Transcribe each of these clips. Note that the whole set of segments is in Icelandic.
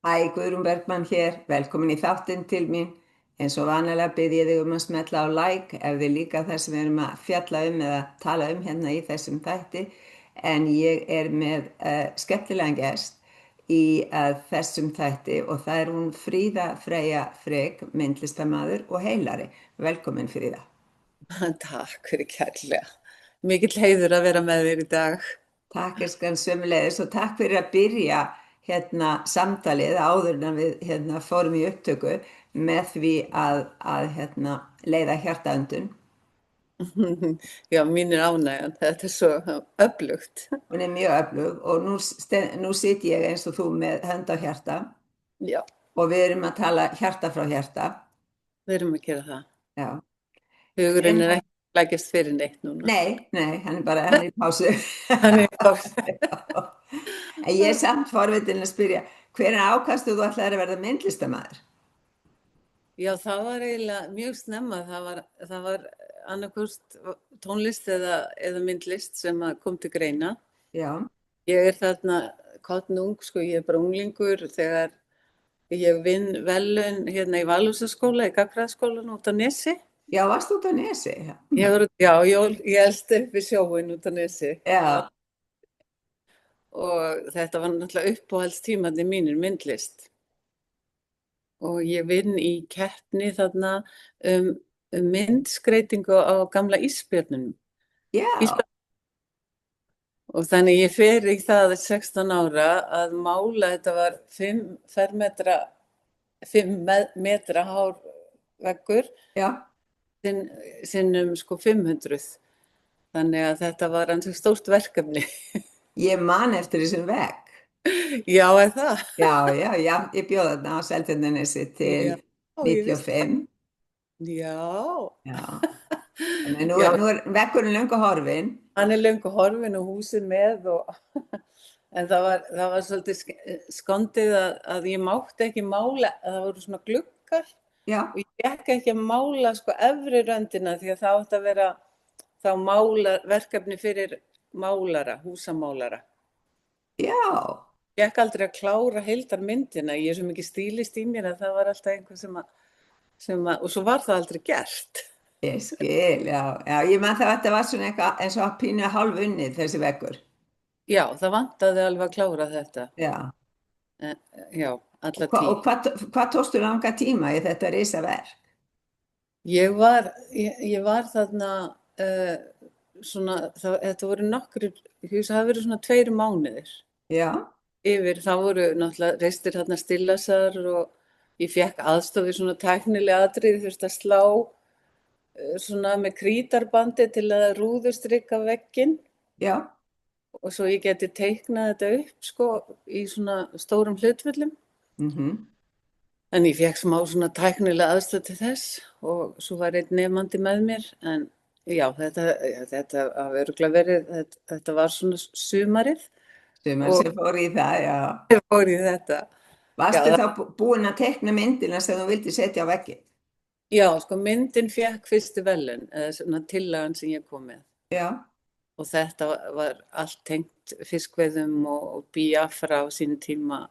Hæ, Guðrún Bergmann hér, velkomin í þáttinn til mín. Eins og vanalega bið ég þig að smetla á like ef þið líka það sem við erum að fjalla eða tala hérna í þessum þætti. En ég er með skemmtilegan gest í þessum þætti og það er hún Fríða Freyja Frigg, myndlistarmaður og heilari. Velkomin Fríða. Takk fyrir kærlega. Mikill heiður að vera með þér í dag. Takk skan sömuleiðis og takk fyrir að byrja hérna samtalið áður en við hérna fórum í upptöku með því að hérna leiða hjartaöndun. Já, mín er ánægjan. Þetta er svo öflugt. Hún er mjög öflug og nú sit ég eins og þú með hönd á hjarta Já, og við erum að tala hjarta frá hjarta. við erum að gera það. Já. Hugurinn er ekki að lækjast fyrir neitt núna. Nei, hann er í pásu. Hann er í pásu. En ég er samt forvitin að spyrja, hvenær ákastu þú ætlaðir að verða myndlistarmaður? Já, það var eiginlega mjög snemma. Það var annarkvort tónlist eða myndlist sem kom til greina. Já. Ég er þarna kottnung, sko, ég er bara unglingur þegar ég vinn verðlaun hérna í Valhúsaskóla, í Gagnfræðaskólanum út á Nesi. Já, varst út á Nesi? Ég elst upp við sjóinn út á Nesi. Já. Og þetta var náttúrulega uppáhaldstímarnir mínir myndlist. Og ég vinn í keppni þarna myndskreytingu á gamla ísbjörnunum. Já. Og þannig ég fer í það 16 ára að mála, þetta var 5 metra hár veggur, Já. sinnum sko 500. Þannig að þetta var ansið stórt verkefni. Ég man eftir þessum vegg. Já, er það? Já, ég bjóð þarna á Seltjarnarnesi til Já, ég vissi 95. Já. Já. En nú Já, er veggurinn löngu horfinn. hann er löngu horfinn og húsið með en það var svolítið skondið að ég mátti ekki mála, að það voru svona gluggar Já. og ég fékk ekki að mála sko efri röndina því að það átti að vera þá verkefni fyrir málara, húsamálara. Já. Ég fékk aldrei að klára heildarmyndina, ég er svo mikið stílist í mér að það var alltaf einhver sem að, og svo var það aldrei gert. Ég skil, já. Já, ég man það að þetta var svona eitthvað eins og pínu hálf unnið þessi veggur. Já, það vantaði alveg að klára þetta. Já. Já, alla Og tíð. hvað tókstu langa tíma í þetta risaverk? Ég var þarna svona, þetta voru nokkrir, það hafi verið svona 2 mánuðir. Já. Það voru náttúrulega reistir þarna stillasar og ég fékk aðstoð við svona tæknilega atriði, þurfti að slá svona með krítarbandi til að rúðustrikka vegginn Já. og svo ég geti teiknað þetta upp sko í svona stórum hlutföllum. En ég fékk smá svona tæknilega aðstoð til þess og svo var einn nemandi með mér, en já, þetta hafi örugglega verið, þetta var svona sumarið. Sumar sem fór í það, já. Ég fór í þetta. Varstu Já, þá búin að teikna myndina sem þú vildi setja á vegginn? Já, sko myndin fékk fyrstu verðlaun, eða svona tillagan sem ég kom með. Já. Og þetta var allt tengt fiskveiðum og Biafra á sín tíma.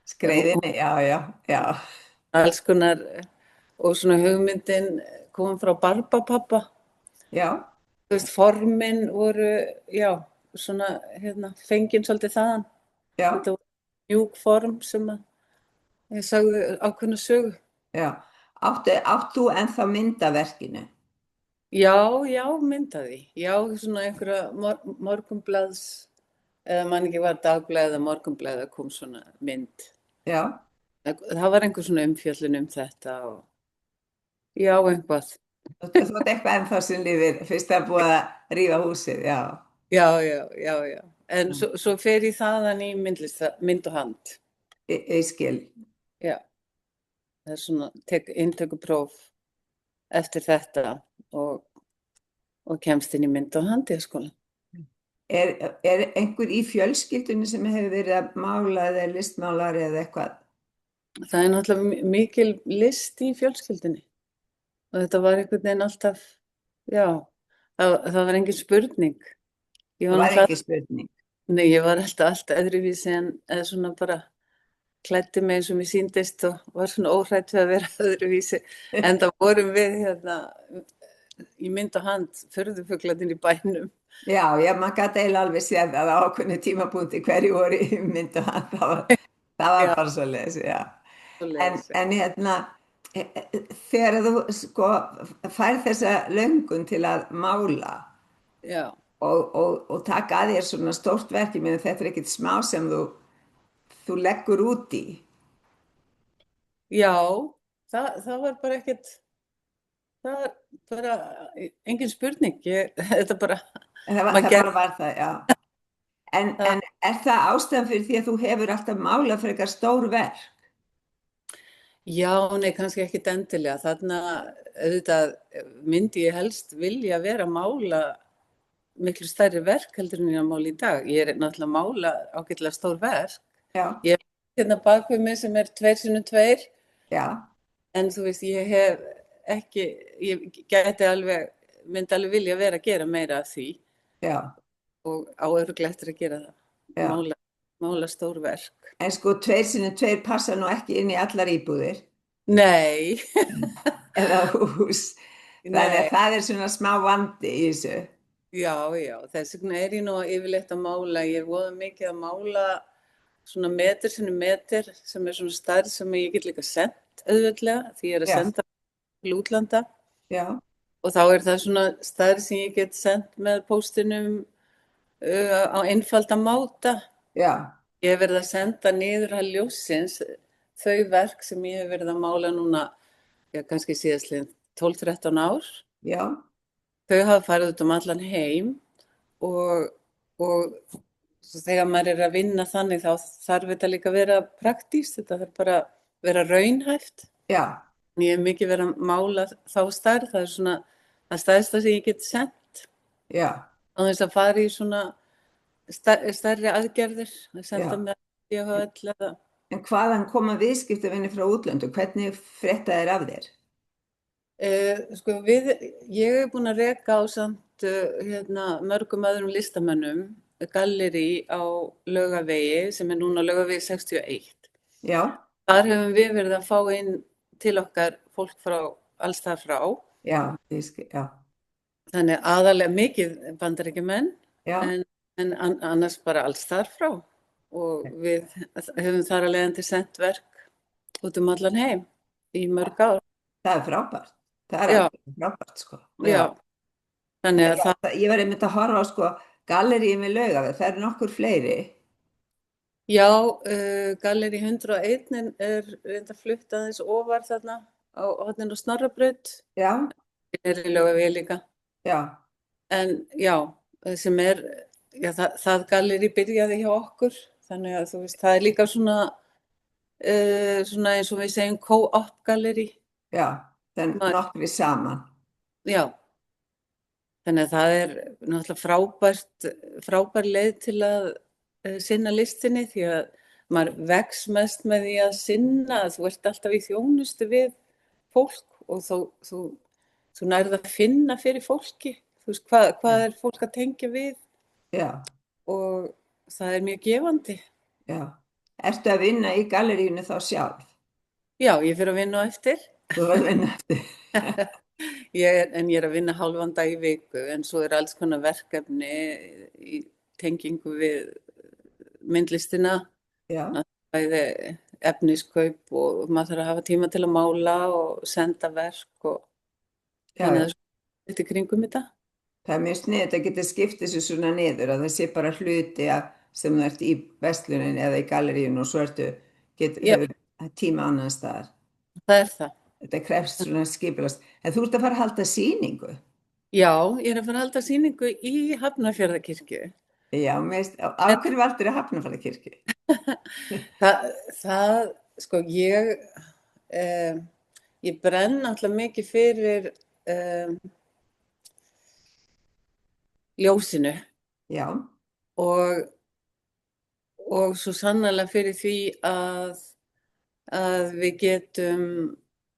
Skreiðinni, já. Alls konar, og svona hugmyndin kom frá Barbapapa. Já. Þú veist, formin voru, já, svona, fengin svolítið þaðan. Já. Þetta var mjúk form sem að ég sagði ákveðna sögu. Já. Átt þú ennþá myndaverkinu? Já, myndaði. Já, svona einhverja morgunblaðs, eða man ekki var dagblað eða morgunblað að kom svona mynd. Já. Það var einhver svona umfjöllun þetta og já, eitthvað. Þú ert eitthvað ennþá sem lifir, fyrst að búið að rífa húsið, já. Já. En svo fer ég þaðan í mynd og hand. Ég skil. Já, það er svona, tek inntökupróf eftir þetta og kemst inn í mynd og hand í skóla. Er einhver í fjölskyldunni sem hefur verið að mála eða listmálari eða eitthvað? Það er náttúrulega mikil list í fjölskyldunni og þetta var einhvern veginn alltaf, já, það var engin spurning. Það var ekki spurning. Nei, ég var alltaf allt öðruvísi en svona bara klæddi mig eins og mér sýndist og var svona óhrædd við að vera öðruvísi. En það vorum við hérna í mynd og hand furðufuglarnir í bænum. Já, maður gat eiginlega alveg séð að á ákveðnu tímapunkti hverju voru í mynd og hand, það var Já, bara svoleiðis, já. svoleiðis. En hérna, þegar þú sko fær þessa löngun til að mála Já, og taka að þér svona stórt verk, ég meina þetta er ekkert smá sem þú leggur út í. já, það var bara ekkert, það var bara engin spurning. Þetta bara, Það maður bara var það, já. En er það ástæðan fyrir því að þú hefur alltaf málað frekar stór verk? Já, nei, kannski ekkit endilega. Þarna auðvitað myndi ég helst vilja vera að mála miklu stærri verk heldur en ég að mála í dag. Ég er náttúrulega að mála ágætlega stór verk. Já. Ég hef hérna bak við mig sem er 2x2. Já. En þú veist, ég hef ekki, ég gæti alveg, myndi alveg vilja vera að gera meira af því. Já. Og á örugglega eftir að gera það. Já. Mála stór verk. En sko 2x2 passa nú ekki inn í allar íbúðir. Nei. Eða hús. Þannig að það er svona smá vandi í þessu. Já, þess vegna er ég nú yfirleitt að mála. Ég er voða mikið að mála svona meter sinnum meter sem er svona stærð sem ég get líka sendt auðveldlega því ég er að senda til útlanda. Já. Og þá er það svona stærð sem ég get sendt með póstinum á einfalda máta. Já. Ég hef verið að senda niður að ljóssins þau verk sem ég hef verið að mála núna, kannski síðastliðin 12-13 ár. Já. Þau hafa farið út allan heim og þegar maður er að vinna þannig þá þarf þetta líka að vera praktískt, þetta þarf bara að vera raunhæft. Já. Ég hef mikið verið að mála þá stærð, það er svona það stærsta sem ég get sendt. Já. Á þess að fara í svona stærri aðgerðir, að senda með DHL eða. En hvaðan koma viðskiptavinir frá útlöndu? Hvernig frétta þeir af þér? Sko ég hef búin að reka á samt mörgum öðrum listamönnum gallerí á Laugavegi sem er núna Laugavegi 61. Já. Þar hefum við verið að fá inn til okkar fólk frá alls þar frá. Já, já. Þannig aðalega mikið Bandaríkjamenn en annars bara alls þar frá og við höfum þar að leiðandi sendt verk út allan heim í mörg ár. Það er frábært. Það er frábært sko. Já. Þannig að ég var einmitt að horfa á sko galleríi með Laugaveg, það eru nokkur fleiri. Já, gallerí 101 er reynda flutt aðeins ofar þarna á horninu Snorrabraut. Já. Er í Laugavegi líka. Já. En já, sem er, það gallerí byrjaði hjá okkur, þannig að þú veist, það er líka svona eins og við segjum co-op gallerí. Já, þannig nokkri saman. Já. Þannig að það er náttúrulega frábær leið til að sinna listinni því að maður vex mest með því að sinna, þú ert alltaf í þjónustu við fólk og þú nærð að finna fyrir fólki, þú veist hvað er fólk að tengja við. Já. Og það er mjög gefandi. Já. Ertu að vinna í galleríinu þá sjálf? Já, ég fer að vinna á eftir. Þú var að vinna eftir. En ég er að vinna hálfan dag í viku en svo er alls konar verkefni í tengingu við myndlistina. Já. Bæði efniskaup og maður þarf að hafa tíma til að mála og senda verk og þannig að þetta er kringum þetta. Það er mjög sniðugt að geta skiptið sér svona niður að það sé bara hluti sem þú ert í verslunin eða í galleríinu og svo hefur tíma annan staðar. Það er það. Þetta krefst svona skipulast. En þú ert að fara að halda sýningu? Já, ég er að fara að halda sýningu í Hafnarfjarðarkirkju. Já, á hverju valdur er Hafnarfjarðarkirkju? Sko, ég brenn alltaf mikið fyrir ljósinu. Já. Og svo sannarlega fyrir því að við getum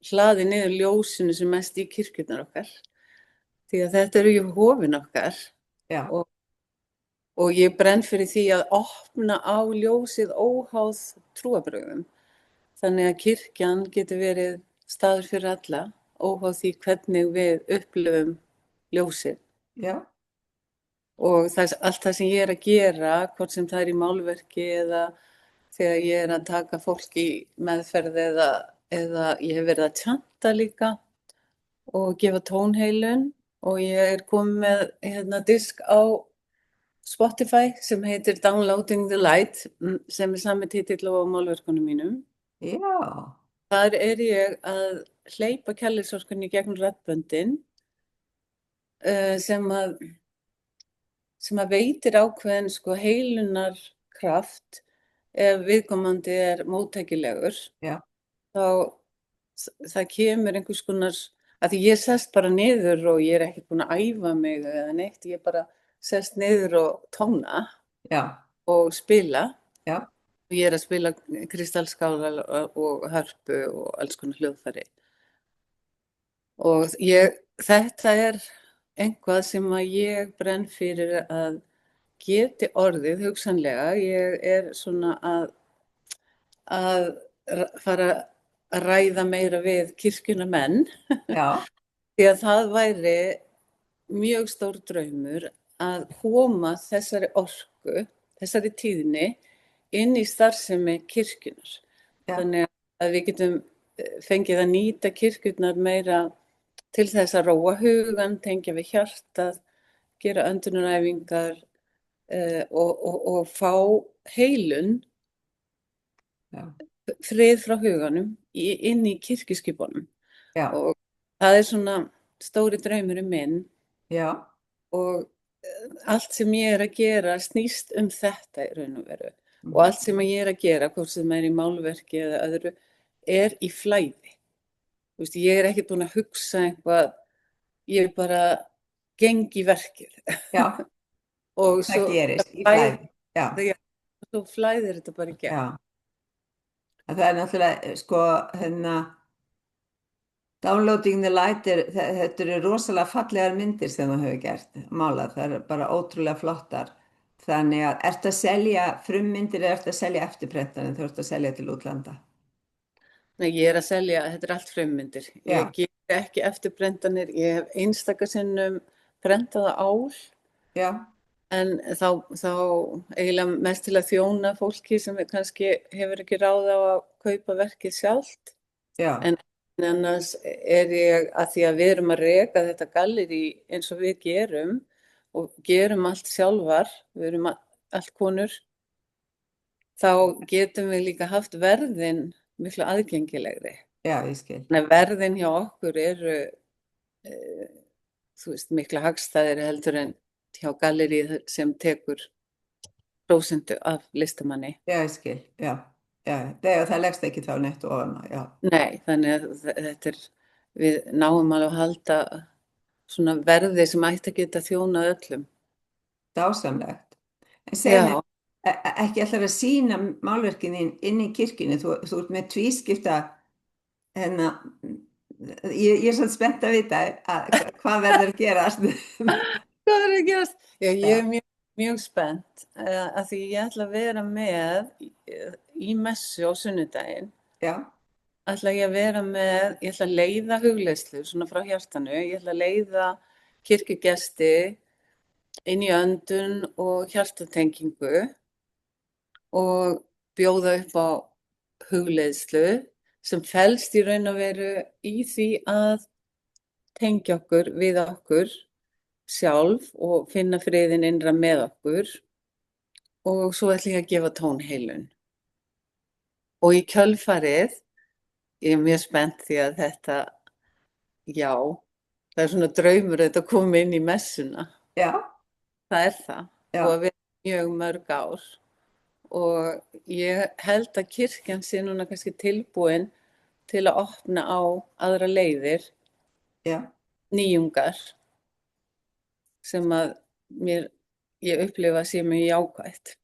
hlaðið niður ljósinu sem mest í kirkjurnar okkar. Því að þetta eru ju hofin okkar. Já. Og ég brenn fyrir því að opna á ljósið óháð trúarbrögðum. þannig að kirkjan getur verið staður fyrir alla, óháð því hvernig við upplifum ljósið. Já. Og allt það sem ég er að gera, hvort sem það er í málverki eða þegar ég er að taka fólk í meðferð eða ég hef verið að tjanta líka og gefa tónheilun og ég er komið með disk á Spotify sem heitir Downloading the Light sem er sami titill á málverkunum mínum. Já. Þar er ég að hleypa kærleiksorkunni gegnum raddböndin sem að veitir ákveðin heilunar kraft ef viðkomandi er móttækilegur. Já. Þá það kemur einhvers konar, að því ég sest bara niður og ég er ekki búin að æfa mig eða neitt, ég bara sest niður og tóna. Já. Og spila. Já. Og ég er að spila kristalskálar og hörpu og alls konar hljóðfæri. Og þetta er eitthvað sem að ég brenn fyrir að geti orðið hugsanlega. Ég er svona að fara að ræða meira við kirkjunamenn. Já. Því að það væri mjög stór draumur að koma þessari orku, þessari tíðni inn í starfsemi kirkjunar. Já. Þannig að við getum fengið að nýta kirkjurnar meira til þess að róa hugan, tengja við hjartað, gera öndunaræfingar og fá heilun, frið frá huganum inn í kirkjuskipunum. Já. Og það er svona stóri draumurinn minn. Já. Og allt sem ég er að gera snýst þetta í raun og veru. Og allt sem ég er að gera, hvort sem er í málverki eða öðru, er í flæði. Þú veist, ég er ekki búin að hugsa eitthvað, ég bara geng í verkið. Já. Og svo það gerist í flæði. Já. Svo flæðir þetta bara í gegn. Já. Það er náttúrulega, Downloading the Light, þetta eru rosalega fallegar myndir sem þú hefur gert, málað, það er bara ótrúlega flottar. Þannig að ertu að selja frummyndir eða ertu að selja eftirprentanir þegar þú ert að selja til útlanda? Nei, ég er að selja, þetta er allt frummyndir. Ég ger ekki eftirprentanir, ég hef einstaka sinnum prentaða ál. Já. En þá eiginlega mest til að þjóna fólki sem kannski hefur ekki ráð á að kaupa verkið sjálft. Já. En annars er ég, að því að við erum að reka þetta gallerí eins og við gerum og gerum allt sjálfar, við erum allt konur, þá getum við líka haft verðin miklu aðgengilegri. Já, ég skil. Þannig að verðin hjá okkur eru, þú veist, miklu hagstæðari heldur en hjá gallerið sem tekur prósentu af listamanni. Já, ég skil, já. Það leggst ekki þá neitt ofan á, já. Nei, þannig að þetta er, við náum alveg að halda svona verði sem ætti að geta þjónað öllum. Dásamlegt. En segðu mér, ekki ætlar að sýna málverkin inn í kirkjunni, þú ert með tvískipta, ég er svo spennt að vita hvað verður að gerast. Hvað verður að gerast? Já, ég er mjög spennt að því ég ætla að vera með í messu á sunnudaginn. Já. Ætla ég að vera með, ég ætla að leiða hugleiðslu svona frá hjartanu, ég ætla að leiða kirkjugesti inn í öndun og hjartatengingu og bjóða upp á hugleiðslu sem felst í raun og veru í því að tengja okkur við okkur sjálf og finna friðinn innra með okkur og svo ætla ég að gefa tónheilun. Og í kjölfarið, ég er mjög spennt því að þetta, já, það er svona draumur að þetta komi inn í messuna. Já. Það er það. Já. Og að vera mjög mörg ár. Og ég held að kirkjan sé núna kannski tilbúin til að opna á aðra leiðir, já, nýjungar, sem að ég upplifa sé mjög jákvætt.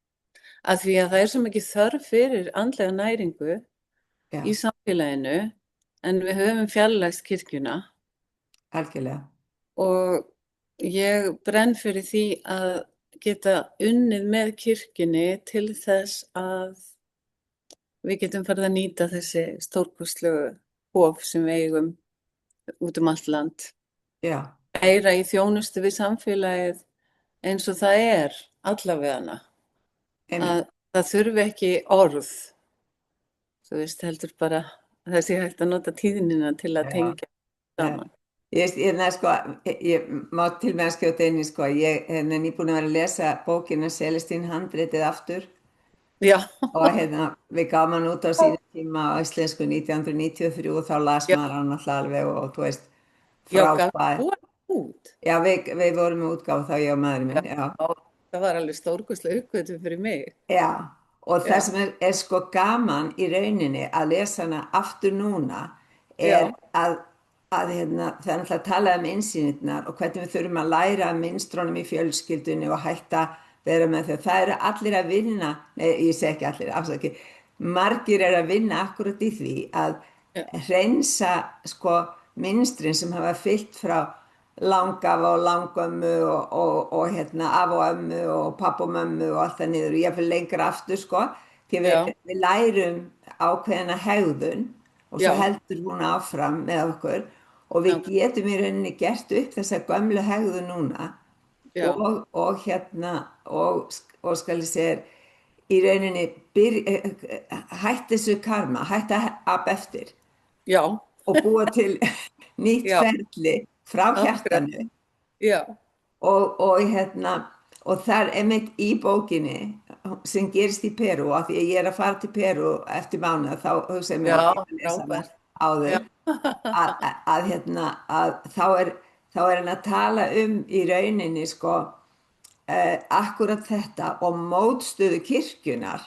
Af því að það er svo mikið þörf fyrir andlega næringu, já, í samfélaginu, en við höfum fjarlægst kirkjuna. Algjörlega. Og ég brenn fyrir því að geta unnið með kirkjunni til þess að við getum farið að nýta þessi stórkostlegu hof sem við eigum út allt land. Já. Meira í þjónustu við samfélagið eins og það allavegana. Að það þurfi ekki orð, þú veist, heldur bara það sé hægt að nota tíðnina til að tengja saman. Ég má til með að skjóta inn í ég er nýbúin að vera að lesa bókina Celestine handritið aftur. Já. Og við gáum hann út á sínum tíma á íslensku 1993 og þá las maður hann alltaf alveg og þú veist frábær. Já, við vorum með útgáfu þá ég og maðurinn minn. Já. Það var alveg stórkostleg uppgötvun fyrir mig. Já, og það sem er gaman í rauninni að lesa hana aftur núna að það er náttúrulega að tala innsýnirnar og hvernig við þurfum að læra mynstrónum í fjölskyldunni og hætta vera með þau. Það eru allir að vinna, nei, ég segi ekki allir, afsakið, margir að vinna akkurat í því að hreinsa mynstrin sem hafa fyllt frá langafa og langömmu og af og ömmu og papp og mömmu og allt það niður og ég fyrir lengra aftur því við lærum ákveðina hegðun og svo heldur hún áfram með okkur og við getum í rauninni gert upp þessa gömlu hegðun núna og skal ég segja í rauninni hætti þessu karma, hætti að eftir og búa til nýtt ferli frá hjartanu og þar einmitt í bókinni sem gerist í Perú af því að ég að fara til Perú eftir mánuð þá hugsa ég mér að lesa það áður að þá hann að tala í rauninni akkurat þetta og mótstöðu kirkjunar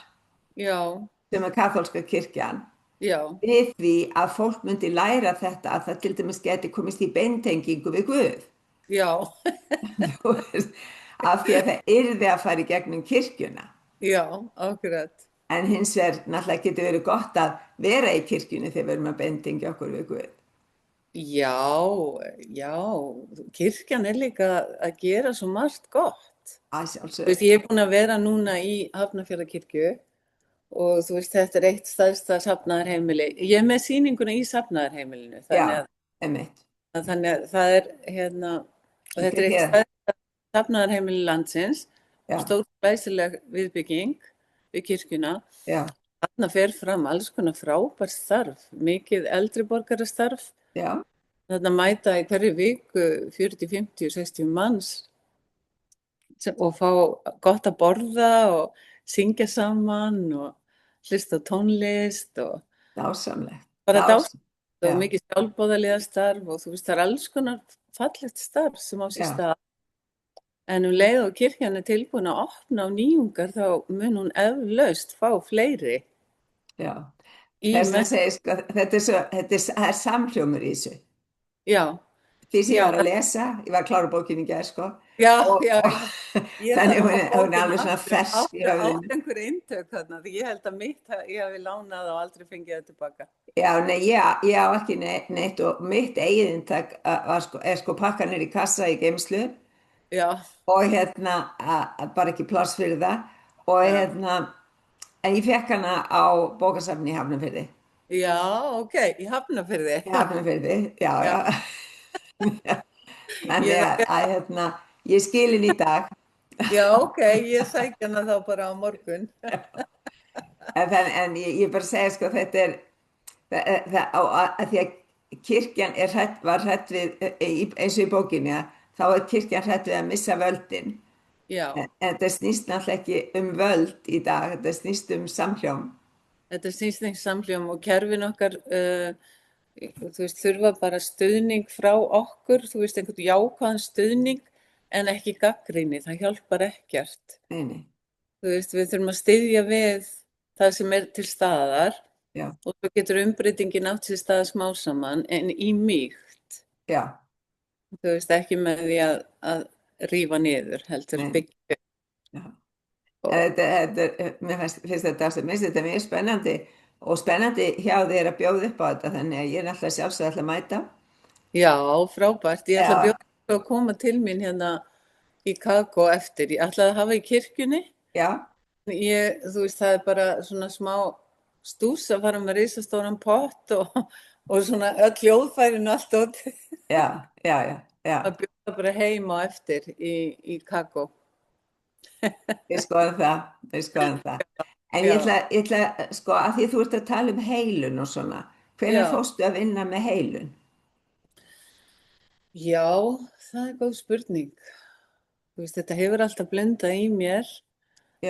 sem kaþólska kirkjan við því að fólk myndi læra þetta að það til dæmis geti komist í beintengingu við Guð af því að það yrði að fara í gegnum kirkjuna akkurat en hins vegar náttúrulega getur verið gott að vera í kirkjunni þegar við erum að beintengja okkur við Guð Já, kirkjan líka að gera svo margt gott þú veist, ég búin að vera núna í Hafnarfjarðarkirkju og þú veist, þetta eitt stærsta safnaðarheimili. Ég með sýninguna í safnaðarheimilinu. Þannig að það og þetta eitt stærsta safnaðarheimili landsins, stór glæsileg viðbygging við kirkjuna. Þarna fer fram alls konar frábært starf, mikið eldri borgarastarf. Þarna mæta í hverju viku 40, 50, 60 manns og fá gott að borða og syngja saman og hlusta á tónlist og dásamlegt bara dásamlegt og mikið sjálfboðaliða starf og þú veist það alls konar fallegt starf sem á sér stað en leið og kirkjan tilbúin að opna á nýjungar þá mun hún eflaust fá fleiri þess að segja þetta er samhljómur í þessu því sem ég var að lesa, ég var að klára bókinni í gær þannig hún er alveg svona fersk á einhver eintök þarna því ég held að ég hafi lánað og aldrei fengið það tilbaka ég á ekki neitt og mitt eigið eintak er pakkanir í kassa í geymslu og bara ekki pláss fyrir það og en ég fekk hana á bókasafni í Hafnarfirði í Hafnarfirði þannig að ég skil henni í dag ég sækja hana þá bara á morgun en ég bara segja þetta að því að kirkjan var hrædd við eins og í bókinni þá er kirkjan hrædd við að missa völdin en þetta snýst náttúrulega ekki völd í dag, þetta snýst samhljóm og kerfin okkar þú veist, þurfa bara stuðning frá okkur, þú veist, einhvern jákvæðan stuðning en ekki gagnrýni, það hjálpar ekkert. Nei. Þú veist, við þurfum að styðja við það sem er til staðar og svo getur umbreytingin átt sér staðar smá saman en í mýkt. Þú veist, ekki með því að rífa niður, heldur byggja. Mér finnst þetta mjög spennandi og spennandi hjá þér að bjóða upp á þetta þannig að ég er alltaf sjálfsögð að mæta frábært, ég ætla að bjóða að koma til mín hérna í Kakó eftir, ég ætlaði að hafa í kirkjunni þú veist, það er bara svona stús að fara með risastóran pott og svona öll hljóðfærin og allt dótið. Já. Að bjóða bara heim á eftir í kakó. Við skoðum það. En ég ætla, sko, að því þú ert að tala um heilun og svona, hvenær fórstu að vinna með heilun? Já, það er góð spurning. Þú veist, þetta hefur alltaf blundað í mér,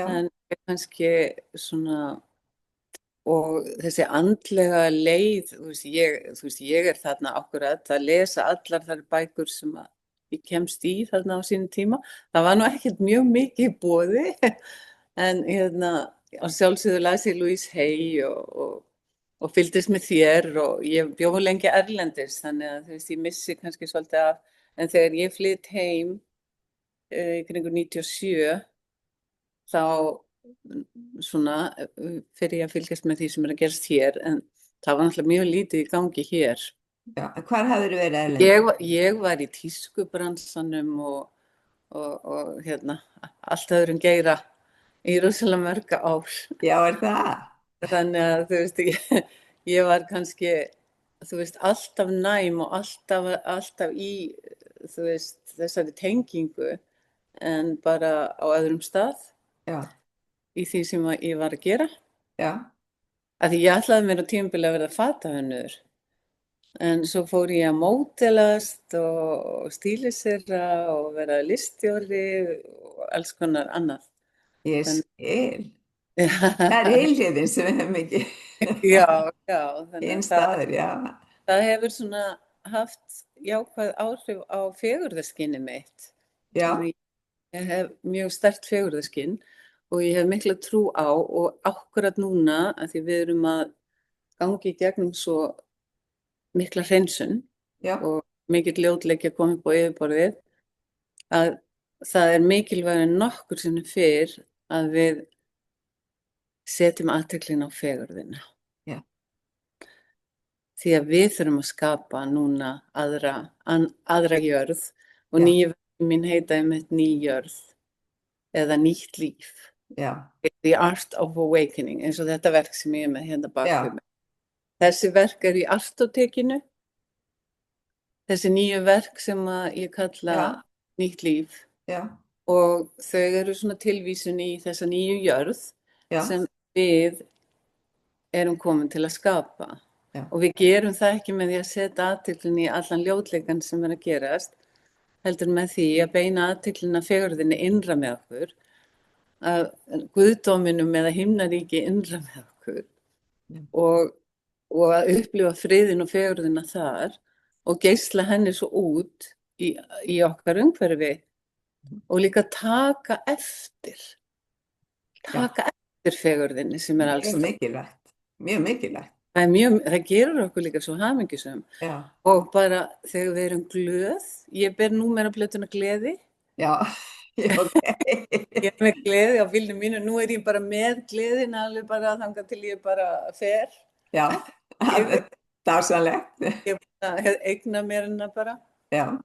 en kannski svona, og þessi andlega leið, þú veist, ég er þarna akkurat að lesa allar þær bækur sem ég kemst í þarna á sínum tíma. Það var nú ekkert mjög mikið í boði, en á sjálfsögðu las ég Louise Hay og fylgdist með þér og ég bjó lengi erlendis, þannig að þú veist, ég missi kannski svolítið af, en þegar ég flytt heim í kringu 97, þá svona fyrir ég að fylgjast með því sem er að gerast hér, en það var náttúrulega mjög lítið í gangi hér. Já, hvar hafðirðu verið erlendis? Ég var í tískubransanum og allt öðrum geira í rosalega mörg ár. Já, er það? Þannig að þú veist, ég var kannski, þú veist, alltaf næm og alltaf í, þú veist, þessari tengingu, en bara á öðrum stað. Já. Í því sem ég var að gera. Já. Af því ég ætlaði mér á tímabili að verða fatahönnuður. En svo fór ég að módelast og stílisera og vera liststjóri og alls konar annað. Ég skil. Það er heilhliðin sem við hefum ekki. Já. Einstæður, já. Það hefur svona haft jákvæð áhrif á fegurðarskynið mitt. Já. Ég hef mjög sterkt fegurðarskyn og ég hef mikla trú á, og akkurat núna, að því við erum að gangi í gegnum svo mikla hreinsun og mikill ljótleiki að koma upp á yfirborðið, að það er mikilvægt en nokkur sinnum fyrr að við setjum athyglinni á fegurðina. Já. Því að við þurfum að skapa núna aðra jörð, og nýju verkin mín heita einmitt ný jörð eða nýtt líf. Já. The Art of Awakening, eins og þetta verk sem ég er með hérna bak við mig. Þessi verk í Artótekinu, þessi nýju verk sem ég kalla nýtt líf. Já. Og þau eru svona tilvísun í þessa nýju jörð sem við erum komin til að skapa. Já. Og við gerum það ekki með því að setja athyglinni í allan ljótleikann sem er að gerast, heldur með því að beina athyglinni að fegurðinni innra með okkur, að guðdóminum eða himnaríki innra með okkur, og að upplifa friðin og fegurðina þar og geisla henni svo út í okkar umhverfi, og líka taka eftir fegurðinni sem er alls. Mjög mikilvægt. Það gerur okkur líka svo hamingjusöm. Og bara þegar við erum glöð, ég ber númeraplötuna Gleði. Já. Ég er með gleði á bílnum mínu, nú er ég bara með gleðin alveg bara þangað til ég bara fer. Já, dásamlegt. Ég hef eignað mér hana bara. Já.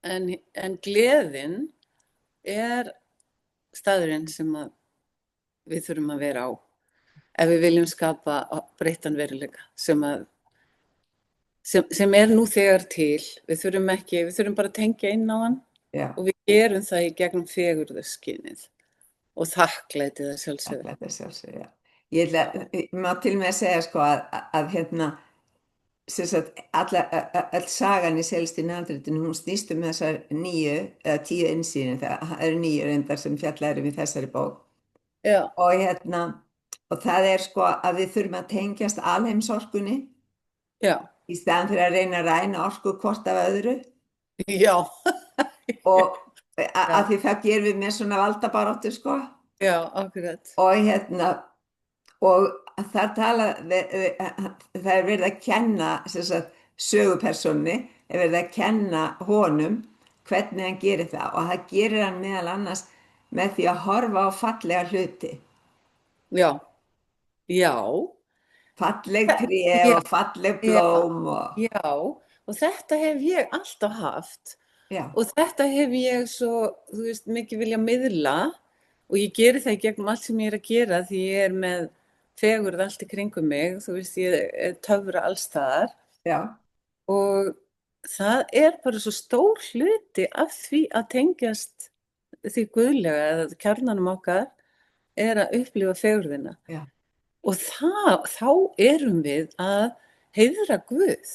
En gleðin er staðurinn sem við þurfum að vera á, ef við viljum skapa breyttan veruleika sem er nú þegar til. Við þurfum bara að tengja inn á hann. Já. Og við gerum það í gegnum fegurðarskynið og þakklætið að sjálfsögðu. Þakklætið að sjálfsögðu, já. Ég má til með að segja sko að sem sagt öll sagan í Celestine handritinu, hún snýst þessar 9 eða 10 innsýnir, það eru 9 reyndar sem fjallað í þessari bók. Já. Og það er sko að við þurfum að tengjast alheimsorkunni. Já. Í staðan fyrir að reyna að ræna orku hvort af öðru. Já. Og að því það gerum við með svona valdabaráttu sko. Já, akkurat. Og það er verið að kenna sögupersónunni, er verið að kenna honum hvernig hann gerir það, og það gerir hann meðal annars með því að horfa á fallega hluti. Já. Falleg tré og falleg blóm og... Já, og þetta hef ég alltaf haft. Já. Og þetta hef ég svo, þú veist, mikið vilja miðla, og ég geri það í gegnum allt sem ég er að gera, því ég er með fegurð allt í kringum mig, þú veist, ég töfra alls staðar Já, og það er bara svo stór hluti af því að tengjast því guðlega eða kjarnanum okkar er að upplifa fegurðina. já, Og þá erum við að heiðra Guð.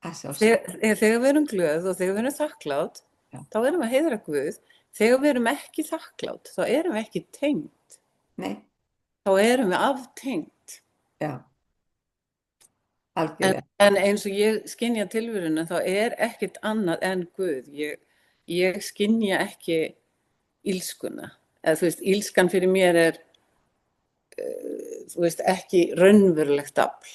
að sjálfsögðu. Þegar við erum glöð og þegar við erum þakklátt, Já. þá erum við að heiðra Guð. Þegar við erum ekki þakklátt, þá erum við ekki tengd. Nei, Þá erum við aftengt. já, algjörlega. En eins og ég skynja tilveruna, þá er ekkert annað en Guð. Ég skynja ekki illskuna. Eða þú veist, illskan fyrir mér er, þú veist, ekki raunverulegt afl.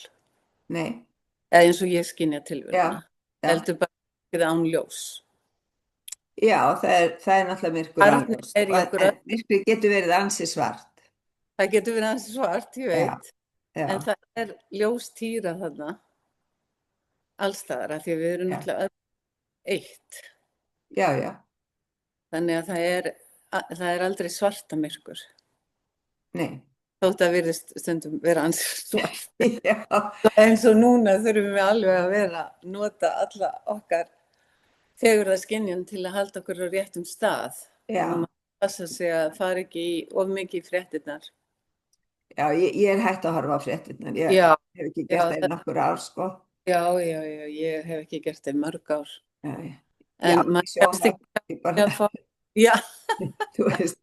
Nei, Eða eins og ég skynja tilveruna. já. Heldur bara ekki án ljós. Já, það er náttúrulega myrkur Barnið alveg, er í okkur en myrkur getur verið ansi svart. Það getur verið aðeins svart, ég veit. Já, En það er ljós týra þarna allstaðar af því að við erum náttúrulega öll eitt. já, já, Þannig að það er aldrei svarta myrkur. nei, Þótt að virðist stundum vera aðeins svart. já, Eins og núna þurfum við alveg að nota alla okkar fegurðarskynjun til að halda okkur á réttum stað. já, Og maður passa sig að fara ekki of mikið í fréttirnar. já, ég er hægt að horfa á fréttirnar, ég Já, hef ekki gert það í nokkur ár, sko. já, ég hef ekki gert það í mörg ár. Já, já, En já, maður ég kemst ekki bara, Já, þú veist,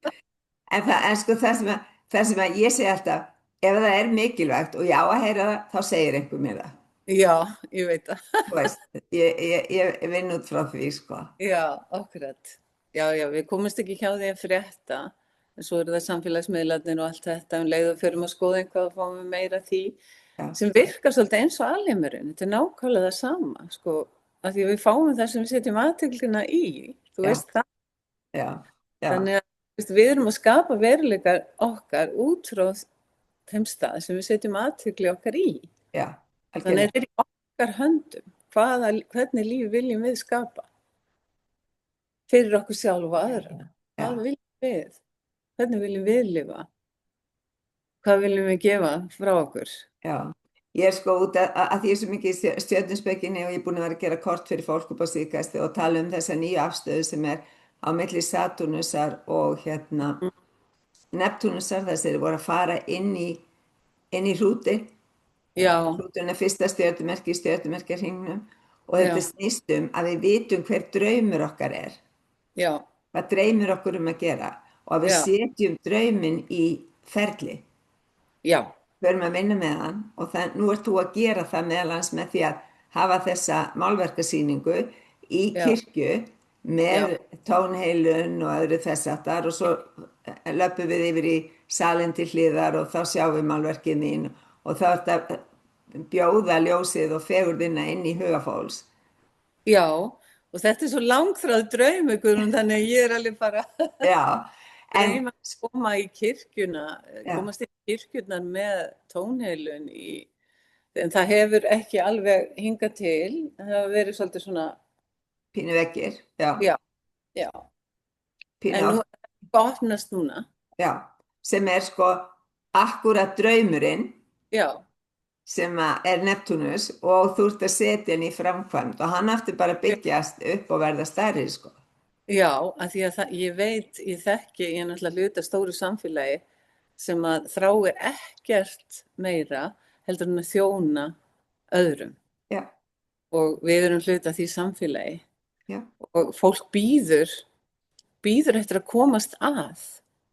en sko það sem að ég segi alltaf, ef það er mikilvægt og ég á að heyra það, þá segir einhver mér það, já, ég veit það. þú veist, ég vinn út frá því, sko. Já, akkurat. Já, við komumst ekki hjá því að frétta. En svo eru það samfélagsmiðlarnir og allt þetta leið og förum að skoða eitthvað og fáum við meira því Já. sem virkar svolítið eins og alheimurinn. Þetta er nákvæmlega það sama, sko, af því að við fáum það sem við setjum athyglinna í, þú Já. veist það. Já, já, Þannig að þú veist, við erum að skapa veruleika okkar út frá þeim stað sem við setjum athygli okkar í. já, Þannig að þetta er í okkar höndum. Hvernig líf viljum við skapa? Fyrir okkur sjálf og aðra. Hvað viljum við? Hvernig viljum við lifa? Hvað viljum við gefa frá okkur? Já, ég er sko út að því ég er svo mikið í stjörnuspekinni og ég er búin að vera að gera kort fyrir fólk upp á síðkasti og tala um þessa nýju afstöðu sem er á milli Satúrnusar og Neptúnusar, þess að þeir voru að fara inn í hrúti. Já, Hrúturinn er fyrsta stjörnumerki í stjörnumerkjahringnum og þetta snýst að við vitum hver draumur okkar er. já, Hvað draumur okkur að gera og að við setjum drauminn í ferli. já, Förum að vinna með hann og nú ert þú að gera það meðal annars með því að hafa þessa málverkasýningu í kirkju með tónheilun og öðru þess aftar og svo löpum við yfir í salinn til hliðar og þá sjáum við málverkið mín og þá ert að bjóða ljósið og fegurðina inn í huga fólks. já, og þetta er svo langþráð draum ykkur, þannig að ég er alveg bara drauma að koma í kirkjuna, komast í kirkjurnar með tónheilun en það hefur ekki alveg hingað til, það hefur verið svolítið svona pínu veggir, já. En nú er það opnast núna. Já, sem er sko akkurat draumurinn sem er Neptúnus og þú ert að setja hann í framkvæmd og hann aftur bara byggjast upp og verða stærri, sko. Já, af því að ég veit, ég er náttúrulega hluta stóru samfélagi sem að þráir ekkert meira heldur en að þjóna öðrum. Já. Og við erum hluta því samfélagi. Já. Og fólk bíður eftir að komast að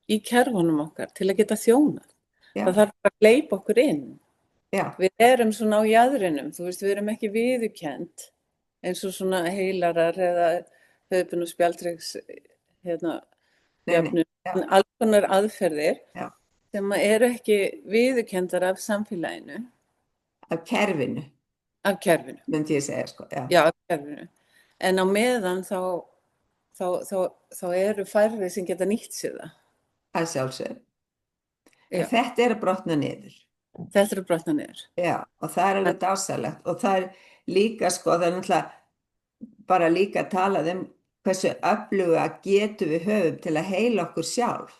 í kerfunum okkar til að geta þjónað. Já. Það þarf að gleypa okkur inn. Já. Við erum svona á jaðrinum, þú veist, við erum ekki viðurkennd eins og svona heilarar eða höfbun og spjaldreiks jöfnun, alls konar aðferðir sem eru ekki viðurkenndar af samfélaginu. Af kerfinu. Af kerfinu. Myndi ég segja, sko. Já, af kerfinu. En á meðan þá eru færri sem geta nýtt sér það. Það sjálfsög. Þetta er að brotna niður. Þetta er að brotna niður. Já, og það er alveg dásalegt og það er líka, sko, það er náttúrulega bara líka að tala hversu öfluga getu við höfum til að heila okkur sjálf.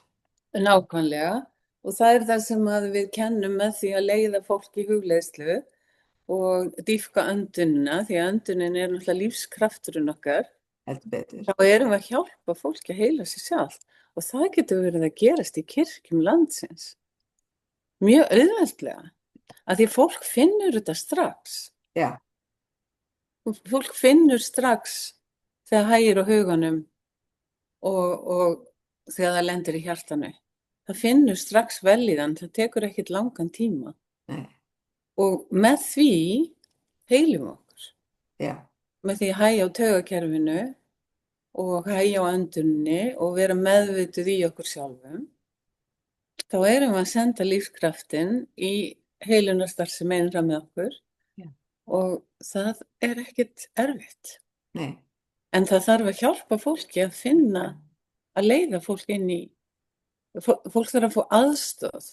Nákvæmlega. Og það er það sem að við kennum með því að leiða fólk í hugleiðslu og dýpka öndunina, því að öndunin er náttúrulega lífskrafturinn okkar. Heldur betur. Þá erum við að hjálpa fólki að heila sig sjálf og það getur verið að gerast í kirkjum landsins. Mjög auðveldlega, að því fólk finnur þetta strax. Já. Fólk finnur strax þegar hægir á huganum og þegar það lendir í hjartanu. Það finnur strax vellíðan, það tekur ekkert langan tíma. Nei. Og með því heilum við okkur. Já. Með því að hægja á taugakerfinu og hægja á öndunni og vera meðvituð í okkur sjálfum, þá erum við að senda lífskraftinn í heilunarstarsemi innra með okkur. Já. Og það er ekkert erfitt. Nei. En það þarf að hjálpa fólki að finna, að leiða fólk inn í, fólk þarf að fá aðstoð.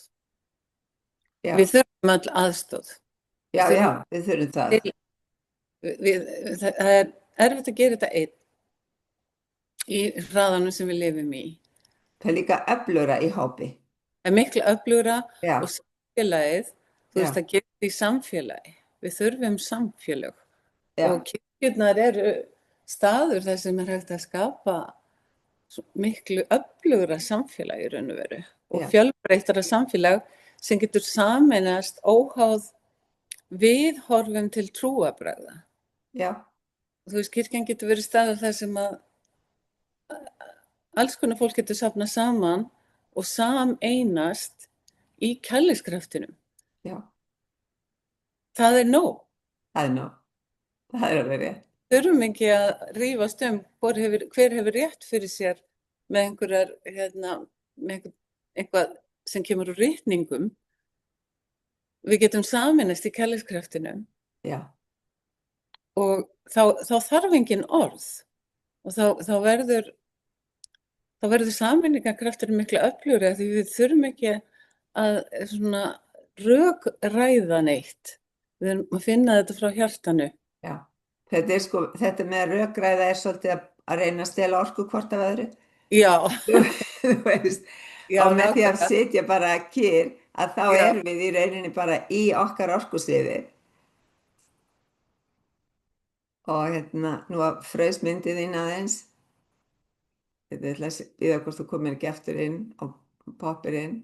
Já. Við þurfum all aðstoð. Já, við þurfum það. Það er erfitt að gera þetta einn í hraðanum sem við lifum í. Það er líka öflugra í hópi. Það er miklu öflugra Já. og samfélagið, þú veist, Já. að gera í samfélagi. Við þurfum samfélag. Já. Og kirkjurnar eru staður þar sem er hægt að skapa miklu öflugra samfélag í raun og veru og Já. fjölbreyttara samfélag sem getur sameinast óháð viðhorfum til trúarbragða. Já. Þú veist, kirkjan getur verið staður þar sem að alls konar fólk getur safnað saman og sameinast í kærleikskraftinum. Já. Það er nóg. Það er nóg. Það er alveg rétt. Þurfum ekki að rífast hver hefur rétt fyrir sér með einhverjar, með eitthvað sem kemur úr ritningum. Við getum sameinast í kærleikskraftinum. Já. Og þá þarf engin orð og þá verður sameiningarkrafturinn miklu öflugri því við þurfum ekki að svona rökræða neitt. Við erum að finna þetta frá hjartanu. Já. Þetta með rökræða er svolítið að reyna að stela orku hvort af öðru. Já. Þú veist, Já, og með því að nákvæmlega. sitja bara kyrr að þá Já. erum við í rauninni bara í okkar orkusviði. Og nú fraus myndið þín aðeins. Ég ætla að bíða hvort þú komir ekki aftur inn og poppir inn.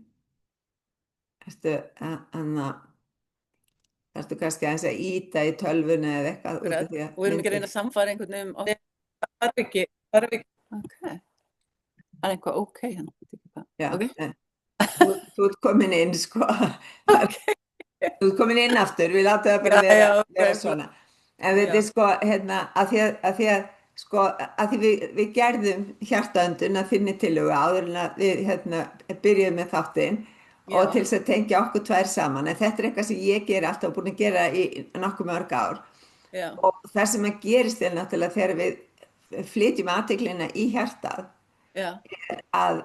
Ertu kannski aðeins að ýta í tölvunni eða eitthvað út af því að Og við erum ekki að reyna að samfara einhvern veginn þarf ekki ok, það er eitthvað ok hérna. Já, Ok. þú ert komin inn sko. Þú ert komin inn aftur, við látum það bara Já, vera ok. svona. En þetta er sko, að því við gerðum hjartaöndun að þinni tillögu áður en að við byrjuðum með þáttinn og Já. til þess að tengja okkur tvær saman. En þetta er eitthvað sem ég geri alltaf búin að gera í nokkuð mörg ár. Já. Og það sem að gerist er náttúrulega þegar við flytjum athyglina í hjartað, Já. að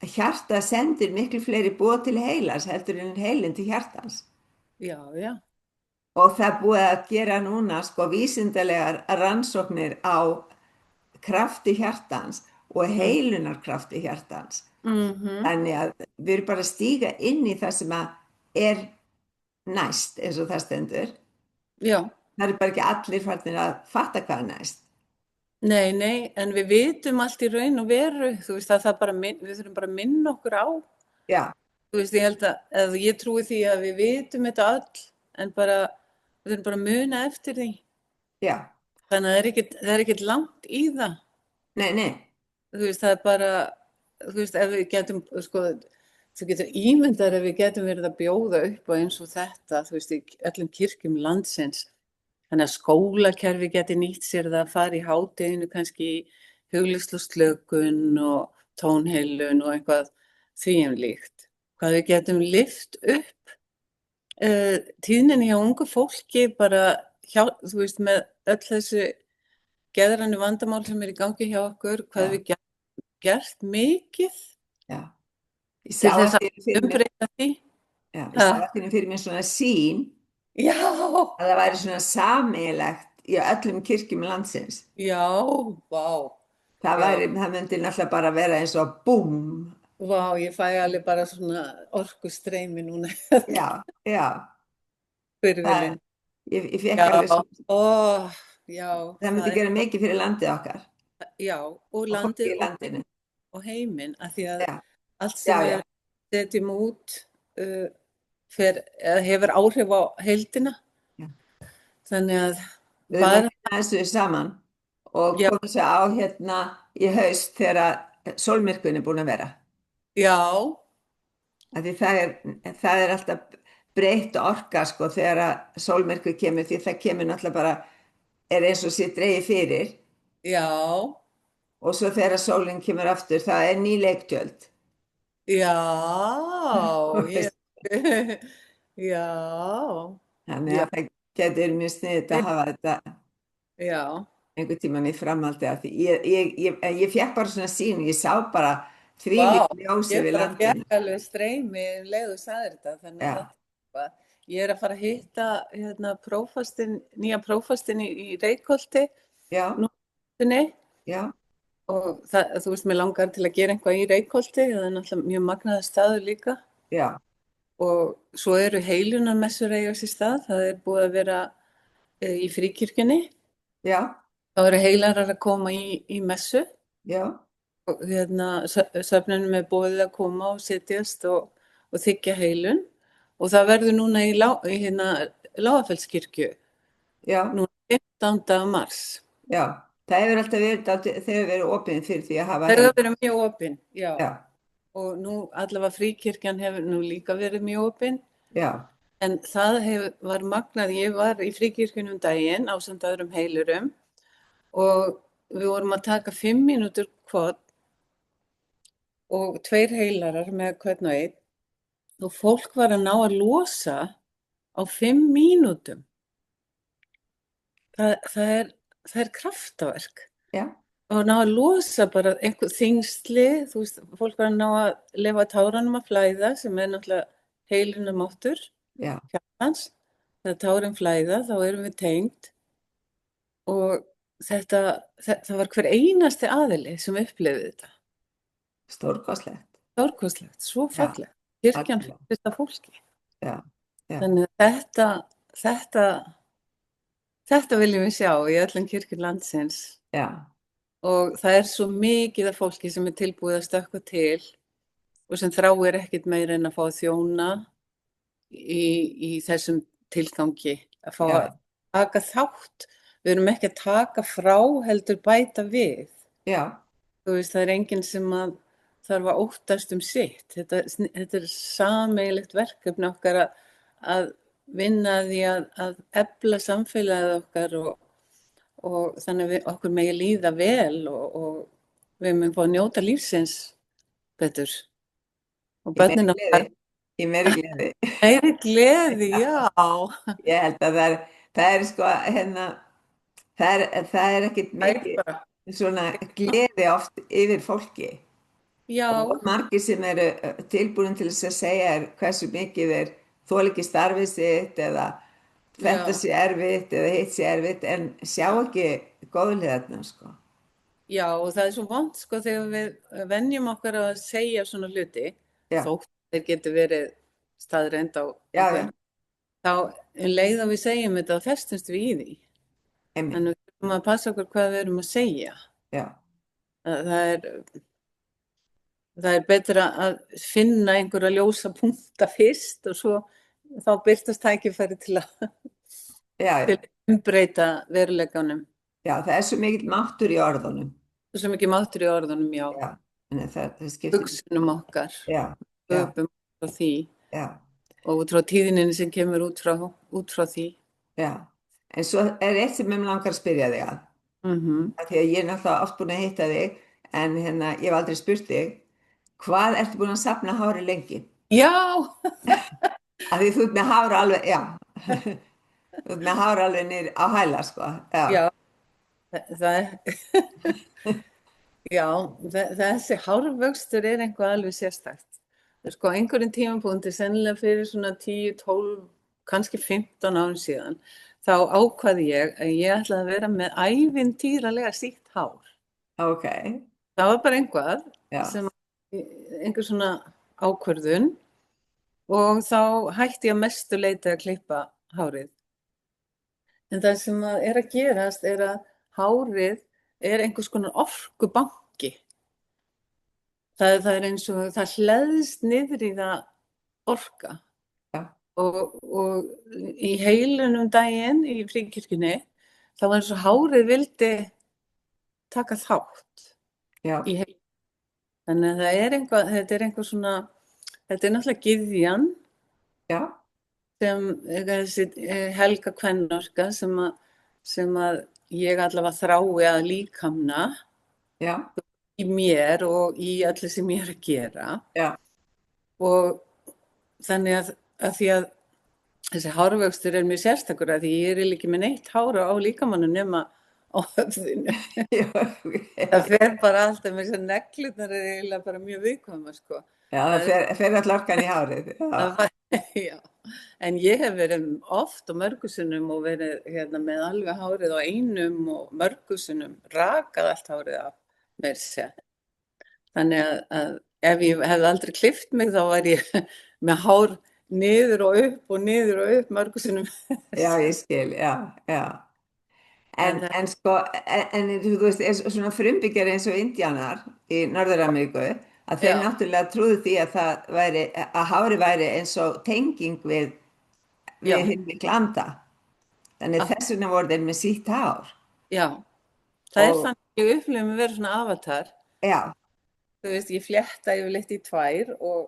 hjartað sendir miklu fleiri boð til heilans heldur en heilin til hjartans. Já, já. Og það er búið að gera núna sko vísindalegar rannsóknir á krafti hjartans og heilunarkrafti hjartans. Þannig að við erum bara að stíga inn í það sem að er næst, eins og það stendur. Já. Það er bara ekki allir farnir að fatta hvað er næst. Nei, en við vitum allt í raun og veru, þú veist að við þurfum bara að minna okkur á. Já. Þú veist, ég held að ég trúi því að við vitum þetta öll, en bara, við þurfum bara að muna eftir því. Já. Þannig að það er ekkert langt í það. Nei. Þú veist, það er bara, þú veist, ef við getum, sko, þú getur ímyndar ef við getum verið að bjóða upp á eins og þetta, þú veist, í öllum kirkjum landsins. Þannig að skólakerfi geti nýtt sér það að fara í hádeginu kannski í hugleiðsluslökun og tónheilun og eitthvað því líkt. Hvað við getum lyft upp tíðninni hjá ungu fólki bara, þú veist, með öll þessu geðrænu vandamál sem er í gangi hjá okkur, hvað við getum gert mikið. Já. Ég Til sá þess allt í einu að umbreyta því. Já, ég sá allt í einu fyrir mér svona sýn Já. að það væri svona sameiginlegt í öllum kirkjum landsins. Já, vá. Það myndi náttúrulega bara vera eins og búm Vá, ég fæ alveg bara svona orkustreymi núna, Já, já, það, hvirfilinn. ég fékk Já, alveg svona, ó, já, það það myndi er, gera mikið fyrir landið okkar já, og og fólki landið í landinu. og heiminn, af því að Já, allt já, sem já, við setjum út uh, hefur áhrif á heildina, já. þannig að Við erum að bara, vinna þessu saman og já, komum sér á hérna í haust þegar sólmyrkvinn er búin að vera. já, Af því það er alltaf breytt orka sko þegar að sólmyrkvi kemur því það kemur náttúrulega bara, er eins og sér dregið fyrir já, og svo þegar sólinn kemur aftur það er ný leiktjöld. já, Þú ég, veist, já, þannig já, að það getur mjög sniðið að hafa þetta já, einhvern tímann í framhaldi af því. Ég fékk bara svona sýn, ég sá bara vá, þvílíkt ljós ég yfir bara landinu. fékk alveg streymi um leið og sagðir þetta, þannig að Já, þetta er eitthvað. Ég er að fara að hitta nýja prófastinn í Reykholti já, núna já, og það, þú veist, mér langar til að gera eitthvað í Reykholti, það er náttúrulega mjög magnaður staður líka já, og svo eru heilunarmessur eiga sér stað, það er búið að vera í Fríkirkjunni, já, þá eru heilarar að koma í messu já, og söfnunum er búið að koma og setjast og þiggja heilun og það verður núna í Lágafellskirkju já, núna 15. mars. já. Það hefur alltaf verið, þeir hefur verið opið fyrir því að hafa Það heim. hefur verið mjög opinn, já. Já, Og nú allavega Fríkirkjan hefur nú líka verið mjög opinn. já, En það var magnað, ég var í Fríkirkjunum daginn ásamt öðrum heilurum og við vorum að taka 5 mínútur hvort og 2 heilarar með hvern og einn og fólk var að ná að losa á 5 mínútum. Það er kraftaverk. já, Og ná að losa bara einhver þyngsli, þú veist, fólk var að ná að leyfa táranum að flæða sem er náttúrulega heilunarmáttur já. hjartans. Þegar tárin flæða þá erum við tengd og það var hver einasti aðili sem upplifði þetta. Stórkostlegt. Stórkostlegt, svo Já, fallegt. Kirkjan algjörlega. fyllist af fólki. Já, já, Þannig að þetta viljum við sjá í öllum kirkjum landsins. já, Og það er svo mikið af fólki sem er tilbúið að stökkva til og sem þráir ekkert meira en að fá að þjóna í þessum tilgangi, að fá já, að taka þátt. Við erum ekki að taka frá heldur bæta við. já, Þú veist, það er enginn sem að þarf að óttast sitt. Þetta er sameiginlegt verkefni okkar að vinna að því að efla samfélagið okkar og þannig að okkur megi líða vel og við mögum fá að njóta lífsins betur. Og í meiri börnin gleði, okkar í meiri gleði. meiri gleði, já. Ég held að það er sko, hérna, það er ekkert Það er mikið bara, svona gleði oft yfir fólki. já, Og margir sem eru tilbúin til þess að segja hversu mikið þeir þola ekki starfið sitt eða þetta já, sé erfitt eða hitt sé erfitt en sjá ekki góðliðarna sko. já, og það er svo vont sko þegar við venjum okkar að segja svona hluti, Já, þótt þeir getur verið staðreind á já, einhvern, þá leið að við segjum þetta og festumst við í því. einmitt, Þannig við þurfum að passa okkur hvað við erum að segja. já, Það er betra að finna einhverja ljósa punkta fyrst og svo þá birtast tækifæri til já, já, að umbreyta veruleikanum. já, það er svo mikill máttur í orðunum. Það er svo mikið máttur í orðunum, já, Já, en það skiptir, hugsunum okkar, já, já, öpum frá því já, og út frá tíðinni sem kemur út frá því. já. En svo er eitt sem ég langar að spyrja þig að, af því að ég er náttúrulega oft búin að hitta þig, en hérna, ég hef aldrei spurt þig, hvað ertu búin að safna hári lengi? Já, Af því þú ert með hára alveg, já, þú ert með hára alveg niður á hæla, sko, já, já, það er, já, þessi hárvöxtur er eitthvað alveg sérstakt. Sko, einhverjum tímapunkti, sennilega fyrir svona 10, 12, kannski 15 árum síðan, þá ákvaði ég að ég ætlaði að vera með ævintýralega sítt hár. ok, Það var bara einhvað já, sem einhver svona ákvörðun og þá hætti ég að mestu leyti að klippa hárið. En það sem að gerast að hárið einhvers konar orkubanki. Það eins og það hleðst niður í það orka. Já. Og í heilunum daginn í fríkirkjunni þá var eins og hárið vildi taka þátt í heilunum. Þannig að þetta einhver svona, þetta náttúrulega gyðjan sem þessi helga kvennorka sem að ég allavega þrái að líkamna í mér og í öllu sem ég að gera. Já. Og þannig að því að þessi hárvöxtur mjög sérstakur að því ég ekki með neitt hára á líkamannum nema á höfðinu. Það fer bara alltaf með þess að neglurnar eiginlega bara mjög viðkvæmar, sko. Já, það fer all orkan í hárið. Já, en ég hef verið oft og mörgusinnum og verið með alveg hárið á einum og mörgusinnum rakað allt hárið af mér sér. Þannig að ef ég hefði aldrei klippt mig þá væri ég með hár niður og upp mörgusinnum. Já, ég skil, já. En þú veist, svona frumbyggjar eins og Indíánar í Norður-Ameríku, að þeir náttúrulega trúðu því að hárið væri eins og tenging við hinn mikla anda. Þannig þess vegna voru þeir með sítt hár. Já, það þannig ég upplifði að vera svona avatar. Já. Þú veist, ég flétta yfirleitt í 2 og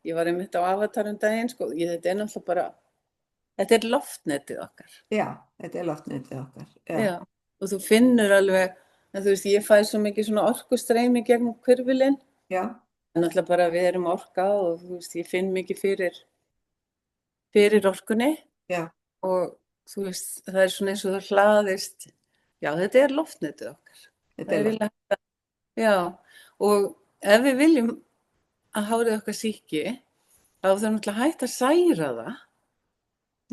ég var einmitt á avatar daginn, sko. Þetta náttúrulega bara, þetta loftnetið okkar. Já, þetta loftnetið okkar. Já, og þú finnur alveg, þú veist, ég fæ svo mikið svona orkustreymi gegnum hvirfilinn. Já. En náttúrulega bara við erum orka og þú veist, ég finn mikið fyrir orkunni. Já. Og þú veist, það svona eins og það hlaðist. Já, þetta loftnetið okkar. Þetta loftnetið. Já, og ef við viljum að hárið okkar síki, þá þarf náttúrulega hægt að særa það.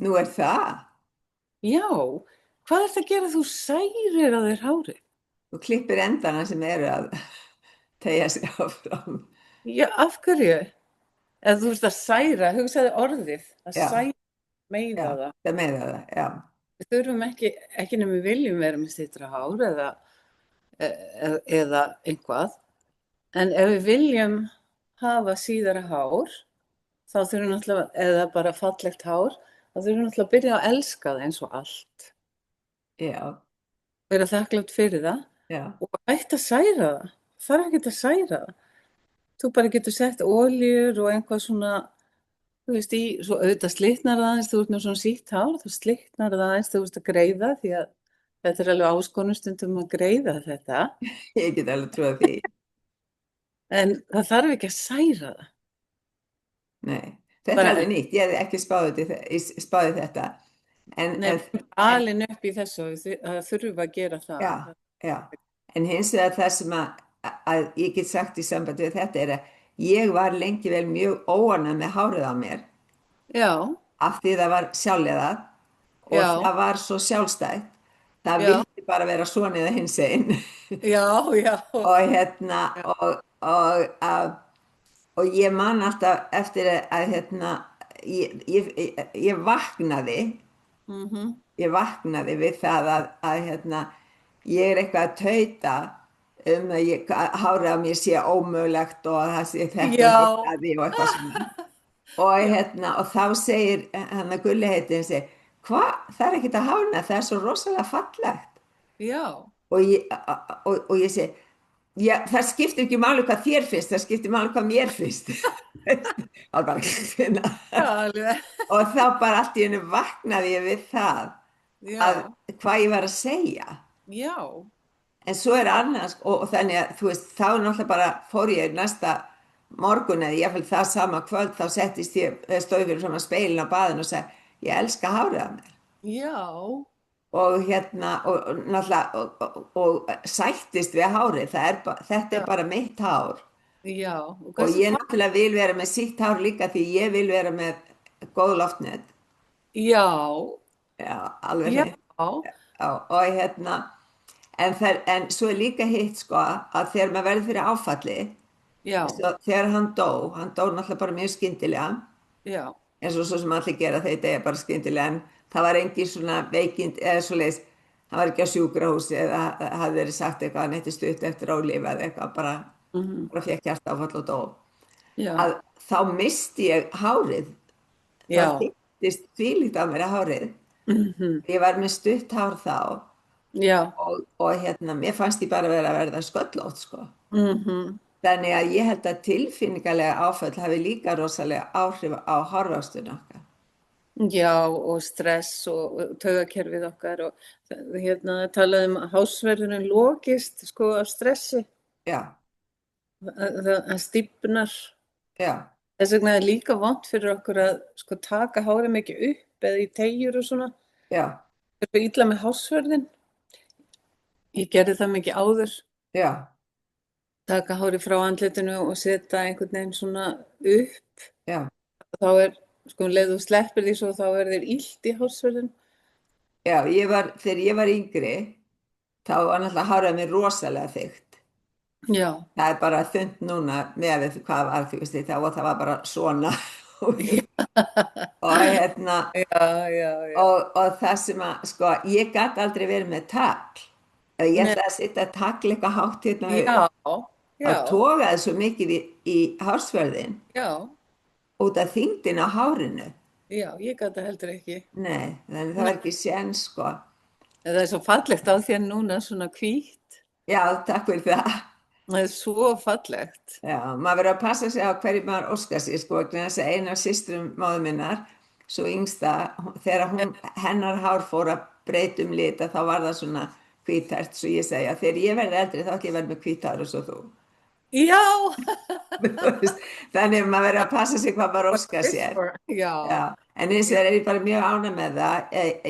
Nú það? Já, hvað það að gera þú særir á þér hárið? Þú klippir endana sem að teygja sig áfram. Já, af hverju? Ef þú ert að særa, hugsaðu orðið, að særa, meiða það. Já, það meiða það, já. Við þurfum ekki nema við viljum vera með styttra hár eða einhvað. En ef við viljum hafa síðara hár, þá þurfum náttúrulega, eða bara fallegt hár, þá þurfum náttúrulega að byrja að elska það eins og allt. Já. Vera þakklátt fyrir það. Já. Og hægt að særa það. Þarf ekki að særa það. Þú bara getur sett olíur og einhvað svona, þú veist, svo auðvitað slitnar það aðeins, þú ert með svona sítt hár, þá slitnar það aðeins, þú veist að greiða, því að þetta alveg áskonustundum að greiða þetta. Ég get alveg trúið því. En það þarf ekki að særa það. Nei, þetta alveg nýtt, ég hef ekki spáðið þetta. Nei, alin upp í þessu, það þurfa að gera það. Já, en hins vegar það sem að ég get sagt í sambandi við þetta að ég var lengi vel mjög óánægð með hárið á mér. Já. Af því það var sjálfliðað og það var svo sjálfstætt. Það vildi bara vera svona eða hins einn. Já. Og ég man alltaf eftir að ég vaknaði. Ég vaknaði við það að ég eitthvað að tauta að hárið á mér sé ómögulegt og það sé þetta og eitthvað svona. Og þá segir Gulli heitinn, segir, hvað? Það ekkert að hárna, það svo rosalega fallegt. Já. Og ég segi, já, það skiptir ekki máli hvað þér finnst, það skiptir máli hvað mér finnst. Það var bara ekki finna. Og þá bara allt í einu vaknaði ég við það að hvað ég var að segja. Já. En svo annars, og þannig að þú veist, þá náttúrulega bara fór ég næsta morgun eða ég það sama kvöld, þá settist ég, stóð fyrir svona speilin á baðinu og sagði, ég elska hárið á mér. Já. Og og náttúrulega, og sættist við hárið, þetta bara mitt hár. Já. Og ég náttúrulega vil vera með sítt hár líka því ég vil vera með góð loftnet. Já. Já, alveg hitt. Og en svo líka hitt, sko, að þegar maður verður fyrir áfalli, Já, Svo, þegar hann dó náttúrulega bara mjög skyndilega, já, eins og svo sem allir gera þeir deyja bara skyndilega, en það var engin svona veikind eða svoleiðis, hann var ekki á sjúkrahúsi eða hafði verið sagt eitthvað, hann eitthvað stutt eftir að lifa eða eitthvað, bara fékk hjartaáfall og dó. já, Að þá misti ég hárið, það já, þykkist þvílíkt á mér að hárið, mhm, ég var með stutt hár þá já, og mér fannst ég bara vera að verða sköllótt sko. mhm. Þannig að ég held að tilfinningalega áföll hafi líka rosalega áhrif á hárvöxtun okkar. Já, og stress og taugakerfið okkar og talaði að hálsverðurinn lokist sko af stressi, Já, það stífnar. já, Þess vegna er líka vont fyrir okkur að sko taka hárið mikið upp eða í teygjur og svona. já, Það er illa með hálsverðin. Ég gerði það mikið áður, já, taka hárið frá andlitinu og setja einhvern veginn svona upp. já, Þá sko leið þú sleppir því svo þá þér illt í hálsverðin. já, þegar ég var yngri, þá var náttúrulega hárið mér rosalega þykkt. Já, Það er bara þund núna með hvað var, þú veist, þá var það var bara svona og já. og það sem að, sko, ég gat aldrei verið með tagl. Ég Nei, ætlaði að setja tagl eitthvað hátt hérna já, já, og togaði svo mikið í hársverðin já, út af þyngdin á hárinu. já, ég gat það heldur ekki. Nei, þannig það var ekki séns, sko. Það er svo fallegt á þér núna, svona hvítt. Já, takk fyrir það. Það er svo fallegt. Já, maður verður að passa sig á hverju maður óskar sig, sko, þess að eina af systrum móður minnar, svo yngsta, þegar hennar hár fór að breyta lita, þá var það svona hvíthært, svo ég segja, þegar ég verði eldri þá ætla ég verði með hvíthár og svo þú. Já! Þannig að maður verður að passa sig hvað maður óskar sér. Já. Já, en eins og er ég bara mjög ánægð með það.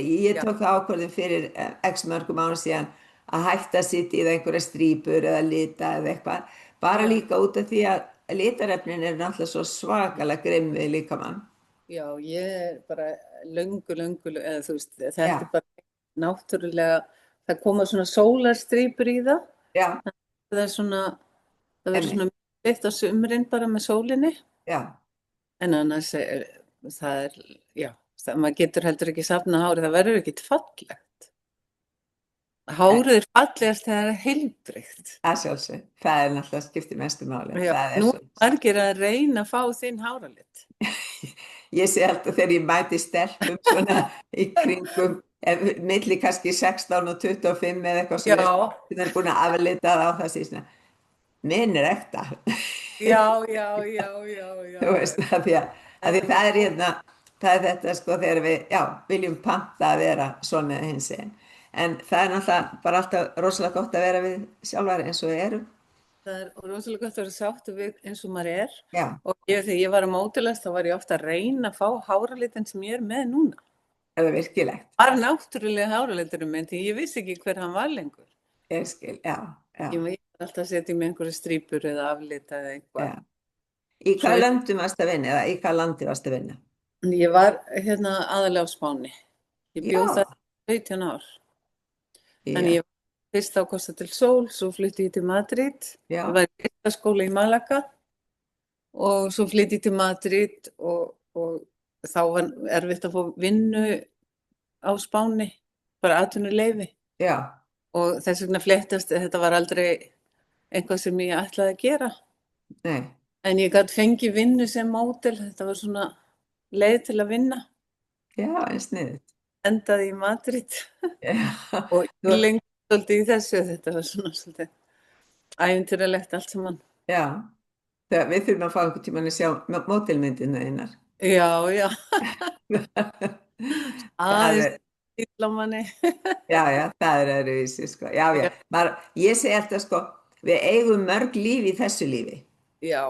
Ég tók það ákvörðun fyrir x mörgum árum síðan að hætta að sitja í það einhverja strípur eða lita eða eitthvað. Bara líka út af því að litarefnin er náttúrulega svo svakalega grimm við líkamann. Já, ég er bara löngu, eða þú veist, þetta Já. er bara náttúrulega, það koma svona sólarstrípur í það. Já, Það verður svona leitt á sumrin bara með sólinni. já, En annars maður getur heldur ekki safna hári, það verður ekkit fallegt. Hárið er fallegast þegar það er heilbrigt. að sjálfsög. Það er náttúrulega skiptir mestu máli. Já, Það er nú svo. margir að reyna að fá þinn háralit. Ég sé alltaf þegar ég mæti stelpum svona í kringum, milli kannski 16 og 25 eða eitthvað Já. sem er búin að aflita það á það síðan. Minn er ekta. Já. Þú veist, að því það er það er þetta sko þegar við, viljum panta að vera svona eða hins einn. En það er náttúrulega bara alltaf rosalega gott að vera við sjálfar eins og við erum. Það er rosalega gott að vera sáttu við eins og maður er. Já, Og þegar ég var að mótilast þá var ég ofta að reyna að fá háralitin sem ég er með núna. það er virkilegt. Bara náttúrulega háraliturinn minn, því ég vissi ekki hver hann var lengur. Ég skil, já. Ég var alltaf að setja með einhverja strípur eða aflita eða eitthvað. Já. Í hvað löndum varst að vinna eða í hvað landi varst að vinna? Ég var aðalega á Spáni. Ég bjóð Já. það 17 ár. Já. Þannig ég var fyrst á Costa del Sol, svo flytti ég til Madrid. Já. Ég var í listaskóla í Malaga og svo flytti ég til Madrid og þá var erfitt að fá vinnu á Spáni, bara atvinnuleyfi. Já, Og þess vegna fléttast, þetta var aldrei eitthvað sem ég ætlaði að gera. nei, En ég gat fengið vinnu sem módel, þetta var svona leið til að vinna. já, en sniðut. Endaði í Madrid Já, og ég lengi svolítið í þessu, þetta var svona svolítið ævintýralegt allt saman. já. Við þurfum að fá einhvern tímann að sjá mótilmyndina þínar. Já. Það Aðeins er- illa manni. Já, það er öðruvísi, sko. Já. Ég segi alltaf, sko, við eigum mörg líf í þessu lífi. Já,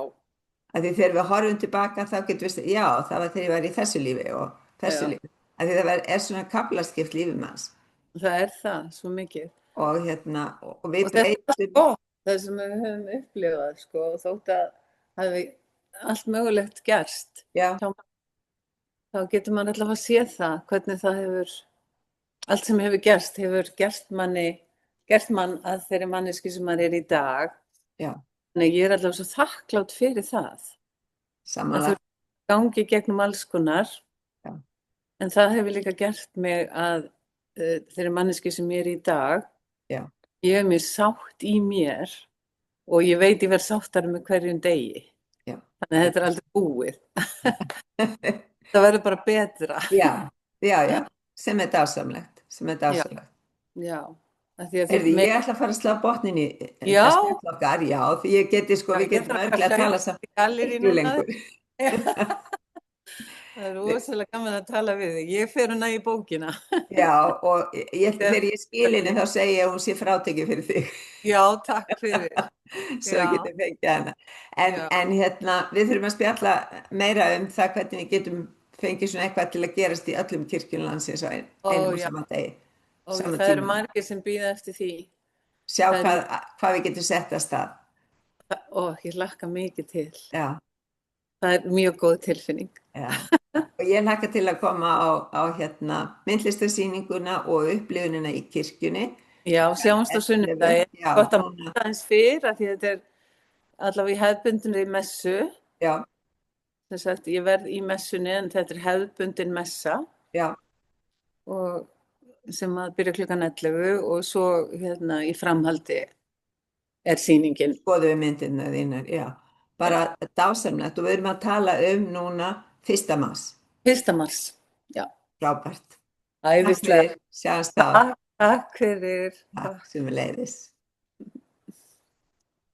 Af því þegar við horfum tilbaka þá getum við sagt, já, það var þegar ég var í þessu lífi og þessu Já. lífi. Af því það er svona kaflaskipt lífið manns. það er það, svo mikið. Og og við Og þetta er breytum. gott, það sem við höfum upplifað, sko, og þótt að hafi allt mögulegt gerst. Já, Þá getur maður allavega að sé það, hvernig það hefur, allt sem hefur gerst, hefur gert mann að þeirri manneski sem maður er í dag. já, Nei, ég er allavega svo þakklátt fyrir það. Að Samanlega. þú gangi gegnum alls konar, Já. en það hefur líka gert mig að þeirri manneski sem ég er í dag. Já. Ég er mér sátt í mér og ég veit ég verð sáttari með hverjum degi. Já. Þannig að þetta er aldrei búið. Það verður bara betra. Já, sem er dásamlegt, sem er dásamlegt. Já. Ég ætla að fara að slá botnin í þetta spjall okkar, því ég geti við getum örglega að tala saman ekki lengur. Það er rosalega gaman að tala við þig. Ég fer hana í bókina. Já, og þegar ég skil henni þá segi ég að hún sé frátekið fyrir þig. Já, takk fyrir. Svo ég geti fengið hana. En við þurfum að spjalla meira það hvernig við getum fengið svona eitthvað til að gerast í öllum kirkjum landsins á einum og saman degi. Og það eru margir sem bíða eftir því. Sjá hvað við getum sett að stað. Ég hlakka mikið til. Já. Það er mjög góð tilfinning. Já. Og ég hlakka til að koma á myndlistarsýninguna og upplifunina í kirkjunni. Já, sjáumst á sunnudaginn. Gott að mæta aðeins fyrr af því þetta er allavega í hefðbundinni messu. Já. Þess að ég verð í messunni en þetta er hefðbundin messa. Já. Og sem að byrja klukkan 11 og svo í framhaldi er sýningin. Skoðum við myndina þínar, já. Bara dásamlegt og við erum að tala núna 1. mars. 1. mars, já. Frábært. Æðislega. Sjáumst þá. Takk fyrir. Takk sem við leiðis.